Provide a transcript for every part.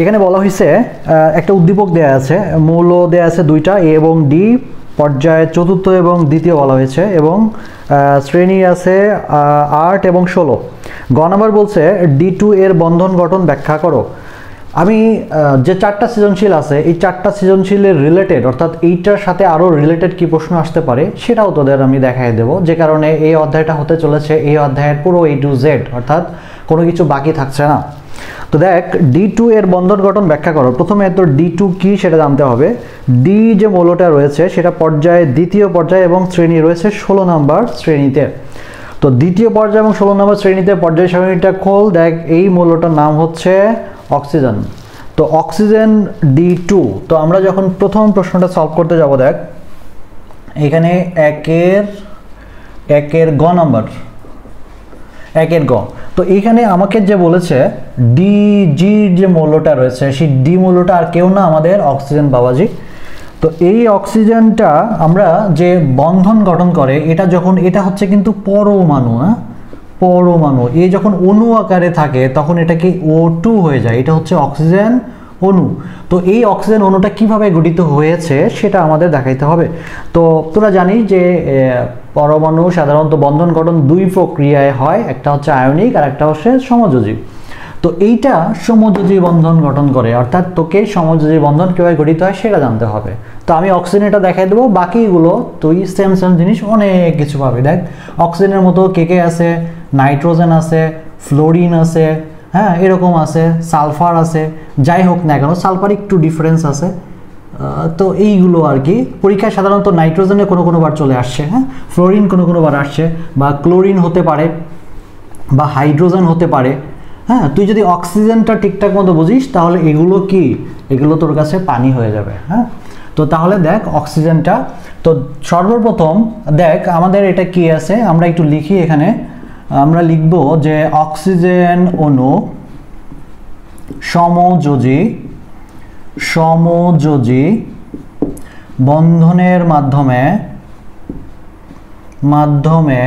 এখানে বলা হয়েছে একটা উদ্দীপক দেয়া আছে, মৌল দেয়া আছে দুইটা, এ এবং ডি, পর্যায়ে চতুর্থ এবং দ্বিতীয় বলা হয়েছে, এবং শ্রেণী আছে 8 এবং 16। গ নাম্বার বলছে D2 এর বন্ধন গঠন ব্যাখ্যা করো। আমি যে 4টা সৃজনশীল আছে এই 4টা সৃজনশীলের রিলেটেড, অর্থাৎ এইটার সাথে আরও রিলেটেড কি প্রশ্ন আসতে পারে সেটাও তোদের আমি দেখাই দেব, যে কারণে এই অধ্যায়টা হতে চলেছে এই অধ্যায়ের পুরো A to Z, অর্থাৎ কোনো কিছু বাকি থাকছে না। তো দেখ, D2 এর বন্ধন গঠন ব্যাখ্যা করো। প্রথমে তোর D2 কি সেটা জানতে হবে। ডি যে মৌলটা রয়েছে সেটা পর্যায়ে দ্বিতীয় পর্যায়ে এবং শ্রেণী রয়েছে 16 নম্বর শ্রেণীতে। তো দ্বিতীয় পর্যায়ে এবং 16 নম্বর শ্রেণীতে পর্যায় সারণীটা খোল, দেখ এই মৌলটার নাম হচ্ছে অক্সিজেন। তো অক্সিজেন D2। তো আমরা যখন প্রথম প্রশ্নটা সলভ করতে যাব, দেখ এখানে একের গ নাম্বার, একের গ। তো এইখানে আমাকে যে বলেছে ডিজি যে মৌলটা রয়েছে সেই ডি মৌলটা আর কেউ না, আমাদের অক্সিজেন বাবাজি। তো এই অক্সিজেনটা আমরা যে বন্ধন গঠন করে এটা হচ্ছে কিন্তু পরমাণু, হ্যাঁ পরমাণু। এই যখন অণু আকারে থাকে তখন এটা কি O2 হয়ে যায়, এটা হচ্ছে অক্সিজেন অণু। তো এই অক্সিজেন অণুটা কিভাবে গঠিত হয়েছে সেটা আমাদের দেখাইতে হবে। তো তোরা জানিস যে পরমাণু সাধারণত বন্ধন গঠন দুই প্রক্রিয়ায় হয়, একটা হচ্ছে আয়নিক আর একটা হচ্ছে সমযোজী। তো এইটা সমযোজী বন্ধন গঠন করে, অর্থাৎ তোকে সমযোজী বন্ধন কীভাবে গঠিত হয় সেটা জানতে হবে। তো আমি অক্সিজেন এটা দেখাই দেবো, বাকিগুলো তুই সেম জিনিস অনেক কিছু পাবি। দেখ অক্সিজেনের মতো কে আছে, নাইট্রোজেন আছে, ফ্লোরিন আছে, হ্যাঁ এরকম আছে, সালফার আছে, যাই হোক না কেন সালফার একটু ডিফারেন্স আছে। তো এইগুলো আর কি পরীক্ষায় সাধারণত নাইট্রোজেনে কোনো বার চলে আসছে, হ্যাঁ ফ্লোরিন কোনো বার আসছে, বা ক্লোরিন হতে পারে, বা হাইড্রোজেন হতে পারে। হ্যাঁ তুই যদি অক্সিজেনটা ঠিকঠাক মতো বুঝিস তাহলে এগুলো কি, এগুলো তোর কাছে পানি হয়ে যাবে। হ্যাঁ তো তাহলে দেখ অক্সিজেনটা, তো সর্বপ্রথম দেখ আমাদের এটা কি আছে, আমরা একটু লিখি। এখানে আমরা লিখব যে অক্সিজেন অণু সমযোজী বন্ধনের মাধ্যমে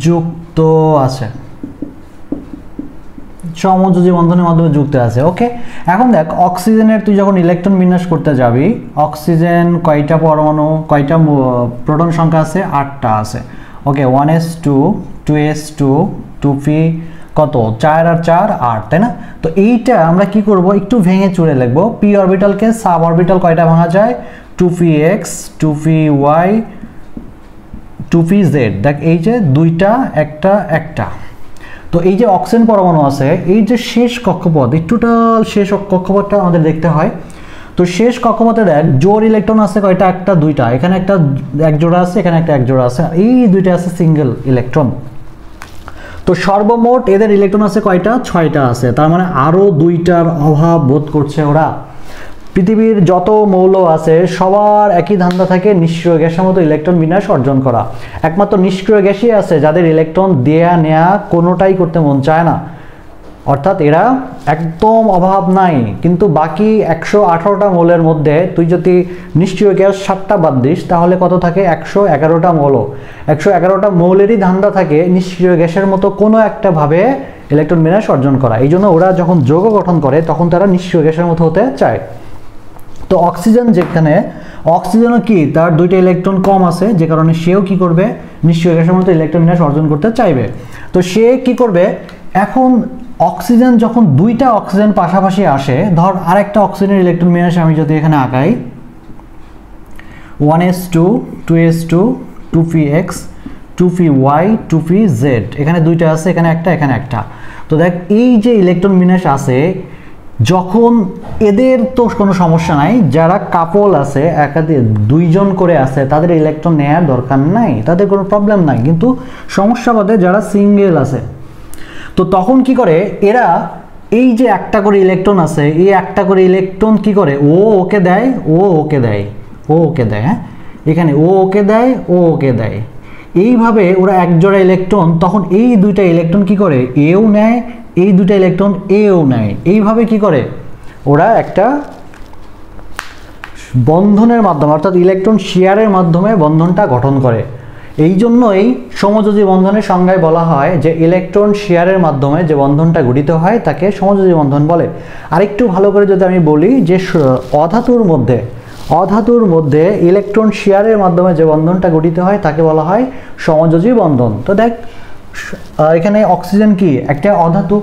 যুক্ত আছে, সমযোজী বন্ধনের মাধ্যমে যুক্ত আছে। ওকে, এখন দেখ অক্সিজেনের তুই যখন ইলেকট্রন বিন্যাস করতে যাবি, অক্সিজেন কয়টা পরমাণু, কয়টা প্রোটন সংখ্যা আছে, 8টা আছে। ওকে, 1s2 2s2 2p কত, 4 আর 4 8, তাই না? তো এইটা আমরা কি করব, একটু ভেঙে চুরে লিখবো। পি অরবিটালকে সাব অরবিটাল কয়টা ভাঙা যায়, 2px 2py 2pz। দেখ এই যে দুইটা একটা। তো এই যে অক্সিজেন পরমাণু আছে, এই যে শেষ কক্ষপথ, এই টোটাল শেষ কক্ষপথটা আমাদের দেখতে হয়। তো শেষ কক্ষপথে দেখ জোড় ইলেকট্রন আছে কয়টা, একটা দুইটা, এখানে একটা এক জোড়া আছে, এখানে একটা এক জোড়া আছে, এই দুইটা আছে সিঙ্গেল ইলেকট্রন। তো সর্বমোট এদের ইলেকট্রন আছে কয়টা, 6টা আছে। তার মানে আরো 2টার অভাব বোধ করছে ওরা। পৃথিবীর যত মৌল আছে সবার একই ধান্দা থাকে নিষ্ক্রিয় গ্যাসের মতো ইলেকট্রন বিন্যাস অর্জন করা। একমাত্র নিষ্ক্রিয় গ্যাসই আছে যাদের ইলেকট্রন দেয়া নেয়া কোনোটাই করতে মন চায় না, অর্থাৎ এরা একদম অভাব নাই। কিন্তু বাকি 118টা মৌলের মধ্যে তুই যদি নিষ্ক্রিয় গ্যাস 7টা বাদ দিস তাহলে কত থাকে, 111টা মৌল। 111টা মৌলেরই ধান্দা থাকে নিষ্ক্রিয় গ্যাসের মতো কোনো একটা ভাবে ইলেকট্রন বিন্যাস অর্জন করা। এই জন্য ওরা যখন যৌগ গঠন করে তখন তারা নিষ্ক্রিয় গ্যাসের মতো হতে চায়। তো অক্সিজেন, যেখানে অক্সিজেনও কি তার 2টা ইলেকট্রন কম আছে, যে কারণে সেও কি করবে, নিষ্ক্রিয় গ্যাসের মতো ইলেকট্রন বিন্যাস অর্জন করতে চাইবে। তো সে কি করবে, এখন অক্সিজেন যখন 2টা অক্সিজেন পাশাপাশি আসে, ধর আরেকটা অক্সিজেনের ইলেকট্রন বিন্যাস আমি যদি এখানে আঁকাই, 1s2 2s2 2px 2py 2pz, এখানে 2টা আছে, এখানে একটা। তো দেখ এই যে ইলেকট্রন বিন্যাস আছে, যখন এদের তো কোনো সমস্যা নাই, যারা কাপল আছে একাধিক 2জন করে আছে তাদের ইলেকট্রন নেওয়ার দরকার নাই, তাদের কোনো প্রবলেম নাই। কিন্তু সমস্যা বাদে যারা সিঙ্গেল আছে, তো তখন কি করে এরা, এই যে একটা করে ইলেকট্রন আছে, এই একটা করে ইলেকট্রন কি করে, ও ওকে দেয়, হ্যাঁ এখানে ও ওকে দেয়, এইভাবে ওরা এক জোড়া ইলেকট্রন, তখন এই 2টা ইলেকট্রন কি করে, এও নেয়, এই 2টা ইলেকট্রন এও নেয়। এইভাবে কি করে ওরা একটা বন্ধনের মাধ্যমে, অর্থাৎ ইলেকট্রন শেয়ারের মাধ্যমে বন্ধনটা গঠন করে। এই জন্যই সমযোজী বন্ধনের সংজ্ঞায় বলা হয় যে ইলেকট্রন শেয়ারের মাধ্যমে যে বন্ধনটা গঠিত হয় তাকে সমযোজী বন্ধন বলে। আরেকটু ভালো করে যদি আমি বলি যে অধাতুর মধ্যে ইলেকট্রন শেয়ারের মাধ্যমে যে বন্ধনটা গঠিত হয় তাকে বলা হয় সমযোজী বন্ধন। তো দেখ এখানে অক্সিজেন কি একটা অধাতু,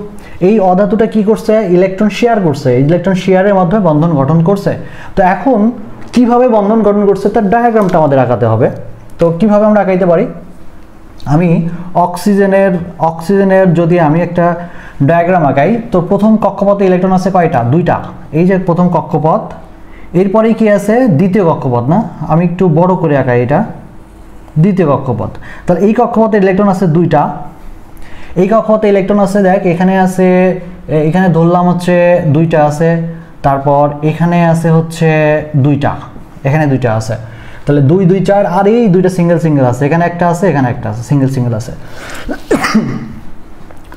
এই অধাতুটা কি করছে, ইলেকট্রন শেয়ার করছে, ইলেকট্রন শেয়ারের মাধ্যমে বন্ধন গঠন করছে। তো এখন কিভাবে বন্ধন গঠন করছে তার ডায়াগ্রামটা আমাদের আঁকাতে হবে। তো কিভাবে আমরা আঁকাইতে পারি, আমি অক্সিজেনের যদি আমি একটা ডায়াগ্রাম আঁকাই, তো প্রথম কক্ষপথে ইলেকট্রন আছে কয়টা, দুইটা, এই যে প্রথম কক্ষপথ, এরপরেই কি আছে দ্বিতীয় কক্ষপথ, না আমি একটু বড় করে আঁকাই, এটা দ্বিতীয় কক্ষপথ। তাহলে এই কক্ষপথে ইলেকট্রন আছে দুইটা, এই কক্ষপথে ইলেকট্রন আছে দেখ এখানে আছে, এখানে ধরলাম হচ্ছে দুইটা আছে, তারপর এখানে আছে হচ্ছে দুইটা, এখানে দুইটা আছে, তাহলে 2 2 4, আর এই দুইটা সিঙ্গেল আছে, এখানে একটা আছে এখানে একটা আছে, সিঙ্গেল আছে।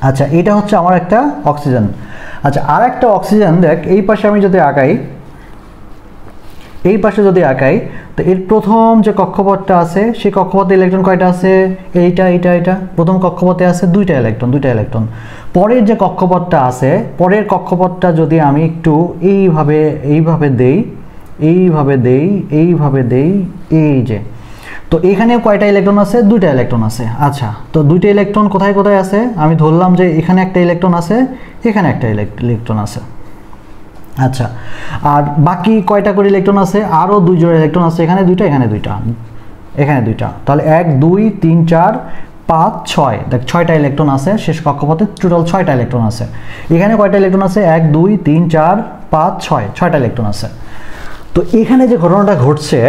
আচ্ছা এটা হচ্ছে আমার একটা অক্সিজেন। আচ্ছা আর একটা অক্সিজেন দেখ এই পাশে আমি যদি আঁকাই, এই পাশে যদি আঁকাই, তো এর প্রথম যে কক্ষপথটা আছে সেই কক্ষপথে ইলেকট্রন কয়টা আছে, এটা প্রথম কক্ষপথে আছে দুইটা ইলেকট্রন। পরের যে কক্ষপথটা আছে, পরের কক্ষপথটা যদি আমি একটু এইভাবে দেই, এই যে, তো এখানে কয়টা ইলেকট্রন আছে, দুইটা ইলেকট্রন আছে। আচ্ছা তো দুইটা ইলেকট্রন কোথায় আছে, আমি ধরলাম যে এখানে একটা ইলেকট্রন আছে, এখানে একটা ইলেকট্রন আছে। আচ্ছা আর বাকি কয়টা করে ইলেকট্রন আছে, আরও 2 জোড়া ইলেকট্রন আছে, এখানে দুইটা, এখানে দুইটা, তাহলে 1 2 3 4 5 6, দেখ 6টা ইলেকট্রন আছে শেষ কক্ষপথে, টোটাল 6টা ইলেকট্রন আছে। এখানে কয়টা ইলেকট্রন আছে, 1 2 3 4 5 6, 6টা ইলেকট্রন আছে। তো এখানে যে ঘটনাটা ঘটছে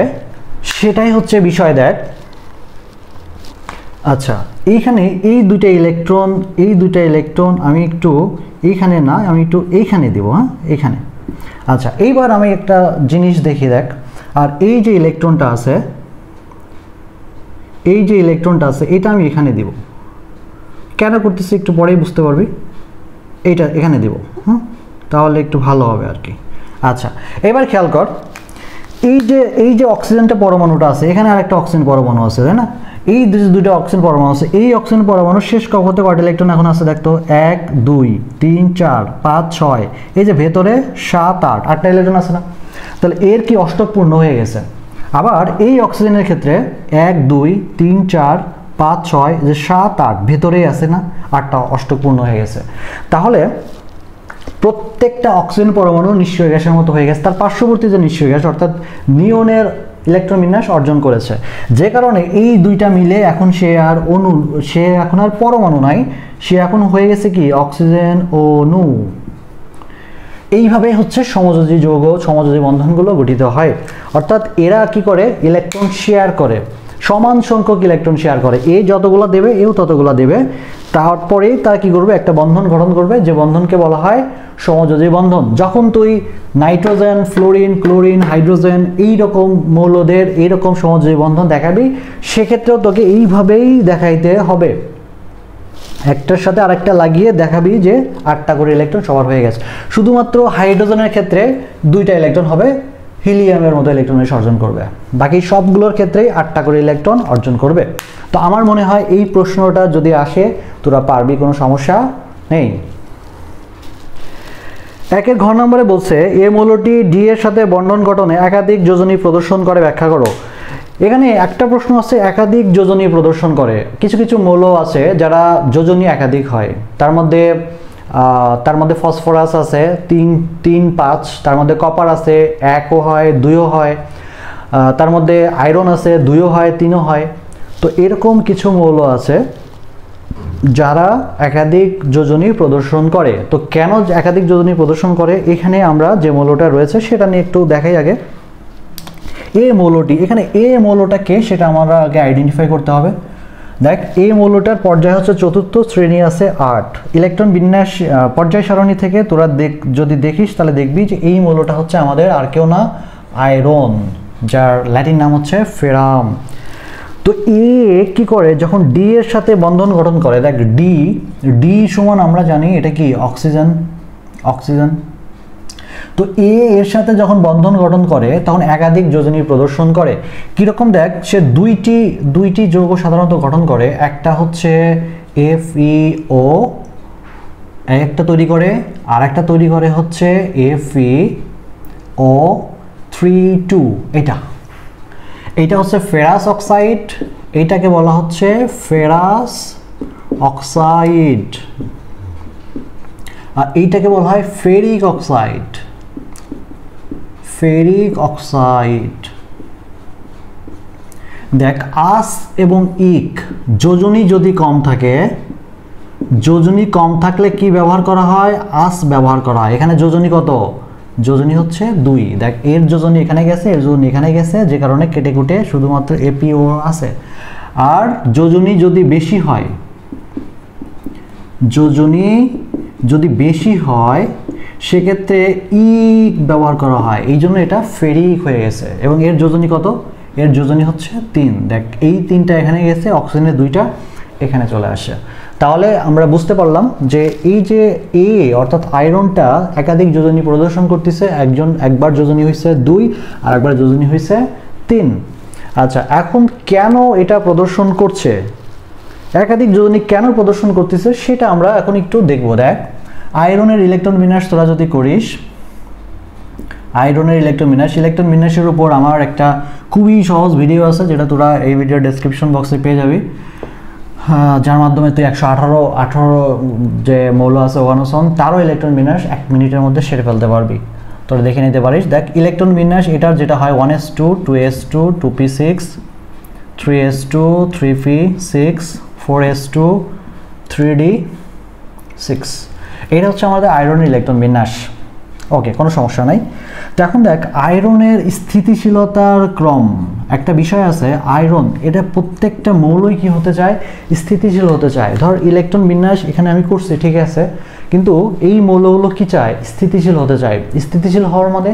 সেটাই হচ্ছে বিষয়, দেখ। আচ্ছা এইখানে এই দুইটা ইলেকট্রন আমি একটু এইখানে না, আমি একটু এইখানে দেব, হ্যাঁ এইখানে। আচ্ছা এইবার আমি একটা জিনিস দেখি, দেখ, আর এই যে ইলেকট্রনটা আছে, এটা আমি এখানে দিব, কেন করতেছি একটু পরেই বুঝতে পারবি, এইটা এখানে দিব, তাহলে একটু ভালো হবে আর কি। আচ্ছা এবার খেয়াল কর, এই যে অক্সিজেনটা পরমাণুটা আছে, এখানে আরেকটা অক্সিজেন পরমাণু আছে, তাই না, এই দুইটা অক্সিজেন পরমাণু আছে, এই অক্সিজেন পরমাণু শেষ কক্ষপথে কয়টা ইলেকট্রন এখন আছে দেখতো, 1 2 3 4 5 6, এই যে ভেতরে 7 8, 8টা ইলেকট্রন আছে না, তাহলে এর কি অষ্টক পূর্ণ হয়ে গেছে। আবার এই অক্সিজেনের ক্ষেত্রে 1 2 3 4 5 6, যে 7 8 ভেতরেই আছে না, 8টা অষ্টক পূর্ণ হয়ে গেছে। তাহলে প্রত্যেকটা অক্সিজেন পরমাণু নিষ্ক্রিয় গ্যাসের মতো হয়ে গেছে, তার পার্শ্ববর্তী যে নিষ্ক্রিয় গ্যাস অর্থাৎ নিয়নের ইলেকট্রন বিন্যাস অর্জন করেছে, যে কারণে এই দুইটা মিলে এখন সে এখন আর পরমাণু নাই, সে এখন হয়ে গেছে কি অক্সিজেন অণু। এইভাবে হচ্ছে সমযোজী যৌগ, সমযোজী বন্ধনগুলো গঠিত হয়। অর্থাৎ এরা কি করে, ইলেকট্রন শেয়ার করে, সমান সংখ্যক ইলেকট্রন শেয়ার করে, এই যতগুলো দেবে এও ততগুলো দেবে, তারপরেই তারা কি করবে, একটা বন্ধন গঠন করবে, যে বন্ধনকে বলা হয় সমযোজী বন্ধন। যখন তুই নাইট্রোজেন, ফ্লোরিন, ক্লোরিন, হাইড্রোজেন এইরকম মৌলদের এইরকম সমযোজী বন্ধন দেখাবি, সেক্ষেত্রেও তোকে এইভাবেই দেখাইতে হবে, একটার সাথে আরেকটা লাগিয়ে দেখাবি যে 8টা করে ইলেকট্রন সবার হয়ে গেছে। শুধুমাত্র হাইড্রোজেনের ক্ষেত্রে 2টা ইলেকট্রন হবে, হিলিয়ামের মতো ইলেকট্রন অর্জন করবে, বাকি সবগুলোর ক্ষেত্রেই 8টা করে ইলেকট্রন অর্জন করবে। তো আমার মনে হয় এই প্রশ্নটা যদি আসে তোরা পারবি, কোনো সমস্যা নেই। 1 ঘ নম্বরে বলছে এ মৌলটি ডি এর সাথে বন্ধন গঠনে একাধিক যোজনী প্রদর্শন করে, ব্যাখ্যা করো। এখানে একটা প্রশ্ন আছে, একাধিক যোজনী প্রদর্শন করে। কিছু কিছু মৌল আছে যারা যোজনী একাধিক হয়, তার মধ্যে ফসফরাস আছে 3 5, তার মধ্যে কপার আছে 1ও হয় 2ও হয়, তার মধ্যে আয়রন আছে 2ও হয় 3ও হয়। তো এরকম কিছু মৌল আছে যারা একাধিক যোজনী প্রদর্শন করে। তো কেন একাধিক যোজনী প্রদর্শন করে, এখানে আমরা যে মৌলটা রয়েছে সেটা নিয়ে একটু দেখাই আগে। এ মৌলটি, এখানে এ মৌলটাকে সেটা আমরা আগে আইডেন্টিফাই করতে হবে। দেখ এই মৌলটার পর্যায় হচ্ছে 4র্থ শ্রেণী আছে 8, ইলেকট্রন বিন্যাস পর্যায় সারণী থেকে তোরা যদি দেখিস তাহলে দেখবি যে এই মৌলটা হচ্ছে আমাদের আর কেউ না, আয়রন, যার ল্যাটিন নাম হচ্ছে ফেরাম। তো এ কি করে, যখন ডি এর সাথে বন্ধন গঠন করে, দেখ ডি সমান আমরা জানি এটা কি অক্সিজেন। তো এর সাথে যখন বন্ধন গঠন করে তখন একাধিক যোজনী প্রদর্শন করে। কীরকম দেখ, সে দুইটি যৌগ সাধারণত গঠন করে, একটা হচ্ছে FeO একটা তৈরি করে, আর একটা তৈরি করে হচ্ছে FeO32। এইটা হচ্ছে ফেরাস অক্সাইড, এইটাকে বলা হচ্ছে ফেরাস অক্সাইড, আর এইটাকে বলা হয় ফেরিক অক্সাইড। দেখ, আস এবং ইক যোজনী যদি কম থাকে, যোজনী কম থাকলে কি ব্যবহার করা হয়? আস ব্যবহার করা হয়। এখানে যোজনী কত? যোজনী হচ্ছে 2। দেখ, এর যোজনী এখানে গেছে, এর যোজনী এখানে গেছে, যে কারণে কেটে কুটে শুধুমাত্র এপিও আছে। আর যোজনী যদি বেশি হয়, যোজনী যদি বেশি হয় সেক্ষেত্রে ইক ব্যবহার করা হয়, এই জন্য এটা ফেরিক হয়ে গেছে। এবং এর যোজনী কত? এর যোজনী হচ্ছে 3। দেখ, এই 3টা এখানে গেছে, অক্সিজেনের 2টা এখানে চলে আসে। তাহলে আমরা বুঝতে পারলাম যে এই যে এ অর্থাৎ আয়রনটা একাধিক যোজনী প্রদর্শন করতেছে, একবার যোজনী হয়েছে 2 আর একবার যোজনী হয়েছে 3। আচ্ছা, এখন কেন এটা প্রদর্শন করছে, একাধিক যোজনী কেন প্রদর্শন করতেছে সেটা আমরা এখন একটু দেখব। দেখ, আয়রনের ইলেকট্রন বিন্যাস তোরা যদি করিস, আয়রনের ইলেকট্রন বিন্যাসের উপর আমার একটা খুবই সহজ ভিডিও আছে, যেটা তোরা এই ভিডিওর ডেসক্রিপশন বক্সে পেয়ে যাবি, যার মাধ্যমে তুই 118 যে মৌল আছে ওয়ানোসন, তারও ইলেকট্রন বিন্যাস 1 মিনিটের মধ্যে সেরে ফেলতে পারবি, তোরা দেখে নিতে পারিস। দেখ, ইলেকট্রন বিন্যাস এটার যেটা হয় 1s2 2s2 2p6 3s2 3p6 4s2 3d6, এটা হচ্ছে আমাদের আয়রনের ইলেকট্রন বিন্যাস। ওকে, কোনো সমস্যা নাই। তো এখন দেখ, আয়রনের স্থিতিশীলতার ক্রম একটা বিষয় আছে। আয়রন এটা প্রত্যেকটা মৌলই কি হতে চায়? স্থিতিশীল হতে চায়। ধর, ইলেকট্রন বিন্যাস এখানে আমি করছি, ঠিক আছে, কিন্তু এই মৌলগুলো কি চায়? স্থিতিশীল হতে চায়। স্থিতিশীল হওয়ার মানে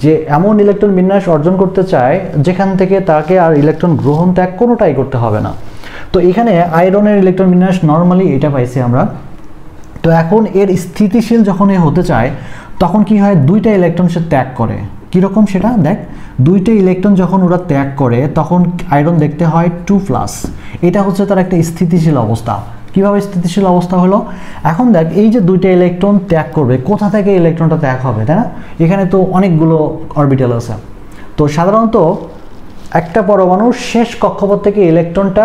যে এমন ইলেকট্রন বিন্যাস অর্জন করতে চায় যেখান থেকে তাকে আর ইলেকট্রন গ্রহণ ত্যাগ কোনোটাই করতে হবে না। তো এখানে আয়রনের ইলেকট্রন বিন্যাস নর্মালি এটা পাইছি আমরা। তো এখন এর স্থিতিশীল যখন এ হতে চায় তখন কি হয়? 2টা ইলেকট্রন সে ত্যাগ করে। কীরকম সেটা দেখ, 2টা ইলেকট্রন যখন ওরা ত্যাগ করে তখন আয়রন দেখতে হয় 2+। এটা হচ্ছে তার একটা স্থিতিশীল অবস্থা। কিভাবে স্থিতিশীল অবস্থা হলো? এখন দেখ, এই যে 2টা ইলেকট্রন ত্যাগ করবে, কোথা থেকে ইলেকট্রনটা ত্যাগ হবে, তাই না? এখানে তো অনেকগুলো অরবিটাল আছে। তো সাধারণত একটা পরমাণুর শেষ কক্ষপথ থেকে ইলেকট্রনটা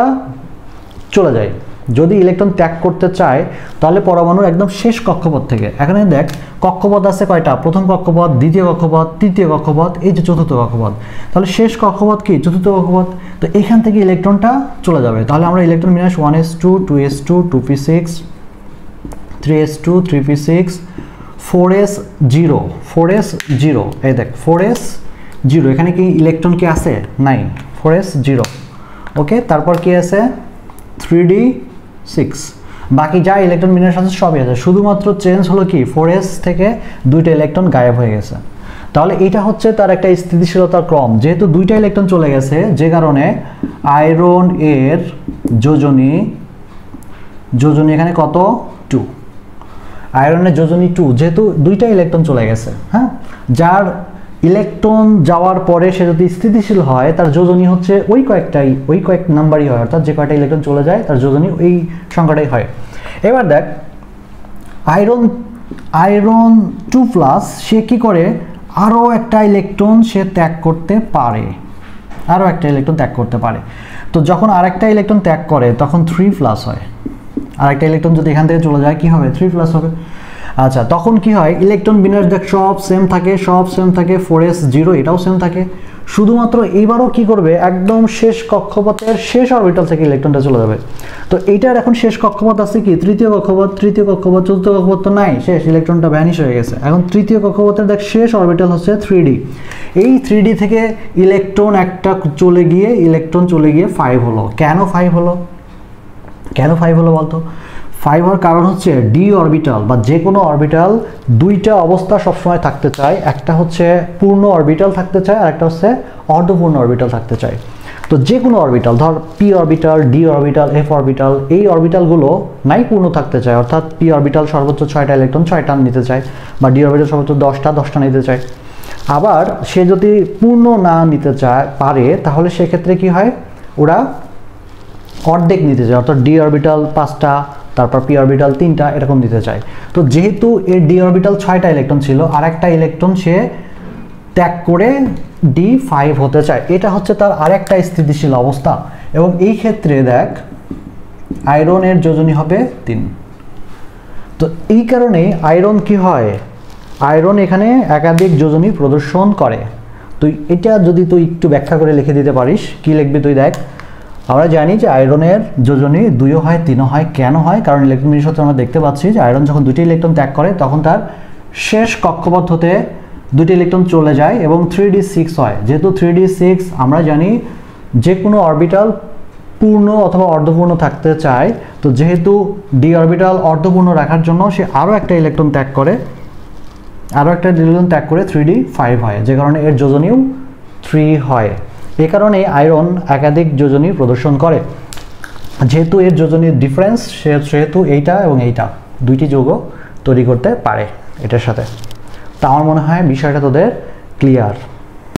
চলে যায়। যদি ইলেকট্রন ত্যাগ করতে চায় তাহলে পরমাণুর একদম শেষ কক্ষপথ থেকে, এখানে দেখ কক্ষপথ আছে কয়টা? প্রথম কক্ষপথ, দ্বিতীয় কক্ষপথ, তৃতীয় কক্ষপথ, এই যে চতুর্থ কক্ষপথ। তাহলে শেষ কক্ষপথ কি? চতুর্থ কক্ষপথ। তো এখান থেকে ইলেকট্রনটা চলে যাবে। তাহলে আমরা ইলেকট্রন বিন্যাস 1s2 2s2 2p6 3s2 3p6 4s0 এই দেখ 4s0, এখানে কি ইলেকট্রন কি আছে? নাই, 4s0। ওকে, তারপর কি আছে? 3d6। বাকি যা ইলেকট্রন বিন্যাস আছে সবই আছে, শুধুমাত্র চেঞ্জ হলো কি 4s থেকে 2টা ইলেকট্রন গায়েব হয়ে গেছে। তাহলে এটা হচ্ছে তার একটা স্থিতিশীলতার ক্রম। যেহেতু 2টা ইলেকট্রন চলে গেছে, যে কারণে আয়রন এর যোজনী এখানে কত? 2। আয়রনের যোজনী 2, যেহেতু 2টা ইলেকট্রন চলে গেছে। হ্যাঁ, যার ইলেকট্রন যাওয়ার পরে সে যদি স্থিতিশীল হয় তার যোজনী হচ্ছে ওই কয়েক নাম্বারই হয়, অর্থাৎ যে কয়টা ইলেকট্রন চলে যায় তার যোজনী ওই সংখ্যাটাই হয়। এবার দেখ, আয়রন 2+, সে কি করে? আরও একটা ইলেকট্রন সে ত্যাগ করতে পারে। তো যখন আরেকটা ইলেকট্রন ত্যাগ করে তখন 3+ হয়। আরেকটা ইলেকট্রন যদি এখান থেকে চলে যায় কি হবে? 3+ হবে। আচ্ছা, তখন কি হয়? ইলেকট্রন বিন্যাস দেখ সব সেম থাকে, 4s0 এটাও সেম থাকে। শুধুমাত্র এইবারও কি করবে? একদম শেষ কক্ষপথের শেষ অরবিটাল থেকে ইলেকট্রনটা চলে যাবে। তো এইটার এখন শেষ কক্ষপথ আছে কি? তৃতীয় কক্ষপথ, চতুর্থ কক্ষপথ তো নাই, শেষ, ইলেকট্রনটা ভ্যানিশ হয়ে গেছে। এখন তৃতীয় কক্ষপথের দেখ শেষ অরবিটাল হচ্ছে 3d। এই 3d থেকে ইলেকট্রন চলে গিয়ে 5 হলো। কেন 5 হলো বলতো? 5 হওয়ার কারণ হচ্ছে ডি অরবিটাল বা যে কোনো অরবিটাল 2টা অবস্থা সবসময় থাকতে চায়। একটা হচ্ছে পূর্ণ অরবিটাল থাকতে চায় আর একটা হচ্ছে অর্ধপূর্ণ অরবিটাল থাকতে চায়। তো যে কোনো অরবিটাল, ধর P orbital, D orbital, F orbital, এই অরবিটালগুলো নাই পূর্ণ থাকতে চায়, অর্থাৎ পি অরবিটাল সর্বোচ্চ 6টা ইলেকট্রন 6টা নিতে চায়, বা ডি অরবিটাল সর্বোচ্চ 10টা নিতে চায়। আবার সে যদি পূর্ণ না নিতে পারে তাহলে সেক্ষেত্রে কি হয়, ওরা অর্ধেক নিতে চায়, অর্থাৎ ডি অরবিটাল 5টা, তারপর পি অরবিটাল 3টা এরকম নিতে চায়। তো যেহেতু এর ডি অরবিটাল 6টা ইলেকট্রন ছিল, আর একটা ইলেকট্রন সে ত্যাগ করে D5 হতে চায়, এটা হচ্ছে তার আরেকটা স্থিতিশীল অবস্থা। এবং এই ক্ষেত্রে দেখ আয়রনের যোজনী হবে 3। তো এই কারণে আয়রন কি হয়, আয়রন এখানে একাধিক যোজনী প্রদর্শন করে। তুই এটা যদি তুই একটু ব্যাখ্যা করে লিখে দিতে পারিস, কি লিখবি তুই দেখ। আমরা জানি যে আয়রনের যোজনী 2 হয় 3 হয়। কেন হয়? কারণ ইলেকট্রন বিন্যাস সূত্রে আমরা দেখতে পাচ্ছি যে আয়রন যখন 2টি ইলেকট্রন ত্যাগ করে তখন তার শেষ কক্ষপথ হতে 2টি ইলেকট্রন চলে যায় এবং 3d6 হয়। যেহেতু 3d6 আমরা জানি যে কোনো অরবিটাল পূর্ণ অথবা অর্ধপূর্ণ থাকতে চায়, তো যেহেতু ডি অরবিটাল অর্ধপূর্ণ রাখার জন্য সে আরও একটা ইলেকট্রন ত্যাগ করে, 3d5 হয়, যে কারণে এর যোজনীও 3 হয়। এ কারণে আয়রন একাধিক যোজনী প্রদর্শন করে। যেহেতু এর যোজনীর ডিফারেন্স, সেহেতু এইটা এবং এইটা 2টি যৌগ তৈরি করতে পারে এটার সাথে। তা আমার মনে হয় বিষয়টা তোদের ক্লিয়ার।